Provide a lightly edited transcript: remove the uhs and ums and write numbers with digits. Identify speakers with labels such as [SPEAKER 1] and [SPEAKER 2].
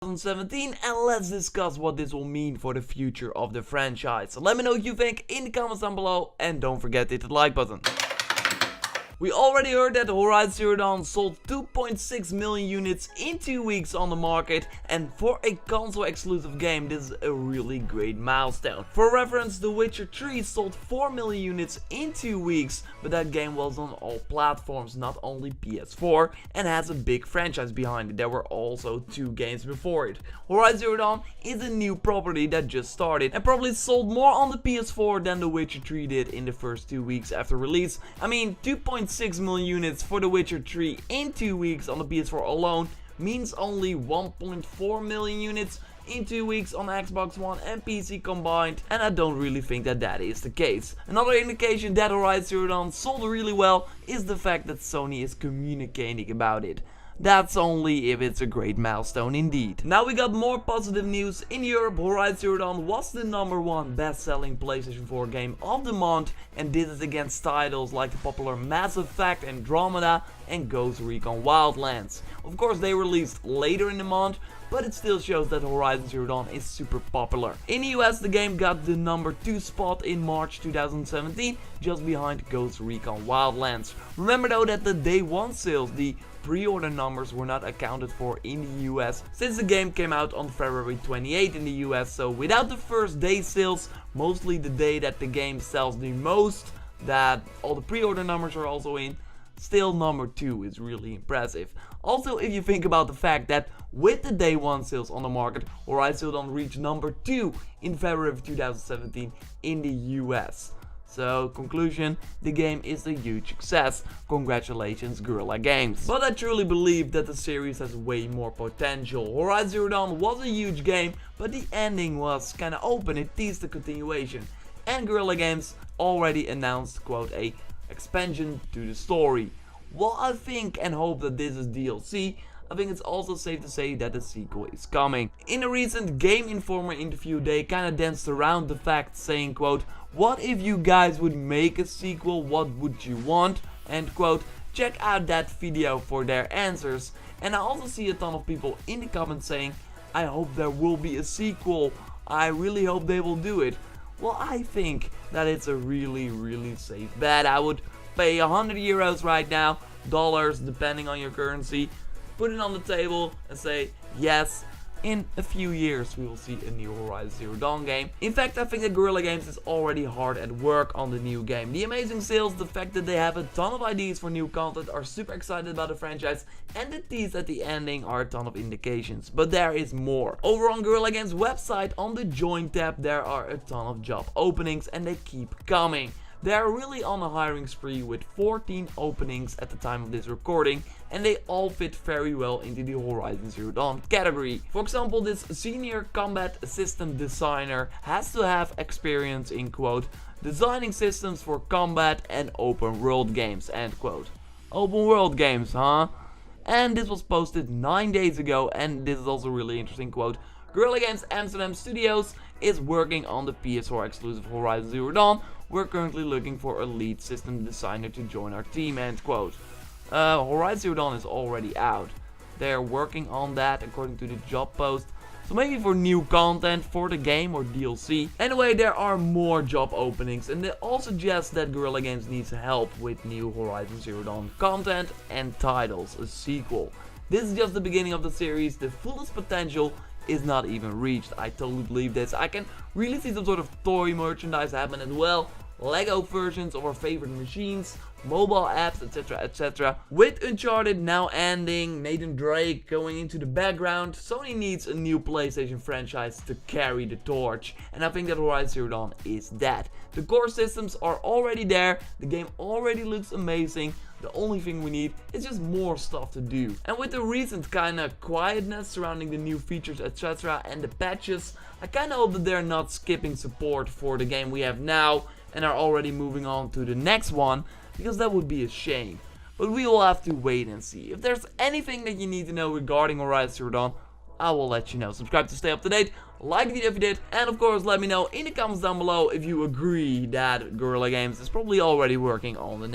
[SPEAKER 1] 2017, and let's discuss what this will mean for the future of the franchise. So let me know what you think in the comments down below, and don't forget to hit the like button. We already heard that Horizon Zero Dawn sold 2.6 million units in 2 weeks on the market, and for a console exclusive game this is a really great milestone. For reference, The Witcher 3 sold 4 million units in 2 weeks, but that game was on all platforms, not only PS4, and has a big franchise behind it. There were also 2 games before it. Horizon Zero Dawn is a new property that just started and probably sold more on the PS4 than The Witcher 3 did in the first 2 weeks after release. I mean, 2.6 million units for The Witcher 3 in 2 weeks on the PS4 alone means only 1.4 million units in 2 weeks on Xbox One and PC combined, and I don't really think that that is the case. Another indication that Horizon Zero Dawn sold really well is the fact that Sony is communicating about it. That's only if it's a great milestone indeed. Now we got more positive news. In Europe, Horizon Zero Dawn was the #1 best-selling PlayStation 4 game of the month, and this is against titles like the popular Mass Effect, Andromeda and Ghost Recon Wildlands. Of course, they released later in the month, but it still shows that Horizon Zero Dawn is super popular. In the US, the game got the #2 spot in March 2017, just behind Ghost Recon Wildlands. Remember though that the day 1 sales, the pre-order numbers, were not accounted for in the US since the game came out on February 28 in the US, so without the first day sales, mostly the day that the game sells the most, that all the pre-order numbers are also in, still #2 is really impressive. Also, if you think about the fact that with the day 1 sales on the market, Horizon Zero Dawn reached #2 in February of 2017 in the US. So, conclusion, the game is a huge success. Congratulations, Guerrilla Games. But I truly believe that the series has way more potential. Horizon Zero Dawn was a huge game, but the ending was kinda open, it teased the continuation. And Guerrilla Games already announced, quote, a expansion to the story. While I think and hope that this is DLC, I think it's also safe to say that a sequel is coming. In a recent Game Informer interview, they kinda danced around the fact, saying, quote, "What if you guys would make a sequel, what would you want?" End quote. Check out that video for their answers. And I also see a ton of people in the comments saying, "I hope there will be a sequel, I really hope they will do it." Well, I think that it's a really safe bet. I would pay 100 euros right now, dollars depending on your currency, put it on the table and say, yes, in a few years we will see a new Horizon Zero Dawn game. In fact, I think that Guerrilla Games is already hard at work on the new game. The amazing sales, the fact that they have a ton of ideas for new content, are super excited about the franchise, and the tease at the ending are a ton of indications. But there is more. Over on Guerrilla Games website, on the Join tab, there are a ton of job openings, and they keep coming. They are really on a hiring spree with 14 openings at the time of this recording, and they all fit very well into the Horizon Zero Dawn category. For example, this senior combat system designer has to have experience in, quote, designing systems for combat and open world games, end quote. Open world games, huh? And this was posted 9 days ago, and this is also a really interesting quote. Guerrilla Games Amsterdam Studios is working on the PS4 exclusive Horizon Zero Dawn. We're currently looking for a lead system designer to join our team, end quote. Horizon Zero Dawn is already out. They're working on that according to the job post. So maybe for new content for the game or DLC. Anyway, there are more job openings, and they all suggest that Guerrilla Games needs help with new Horizon Zero Dawn content and titles, a sequel. This is just the beginning of the series. The fullest potential is not even reached. I totally believe this. I can really see some sort of toy merchandise happen as well. Lego versions of our favorite machines, mobile apps, etc, etc. With Uncharted now ending, Nathan Drake going into the background, Sony needs a new PlayStation franchise to carry the torch, and I think that Horizon Zero Dawn is that. The core systems are already there, the game already looks amazing. The only thing we need is just more stuff to do. And with the recent kinda quietness surrounding the new features, etc, and the patches, I kinda hope that they're not skipping support for the game we have now and are already moving on to the next one, because that would be a shame. But we will have to wait and see. If there's anything that you need to know regarding Horizon Zero Dawn, I will let you know. Subscribe to stay up to date, like the video if you did, and of course let me know in the comments down below if you agree that Guerrilla Games is probably already working on the next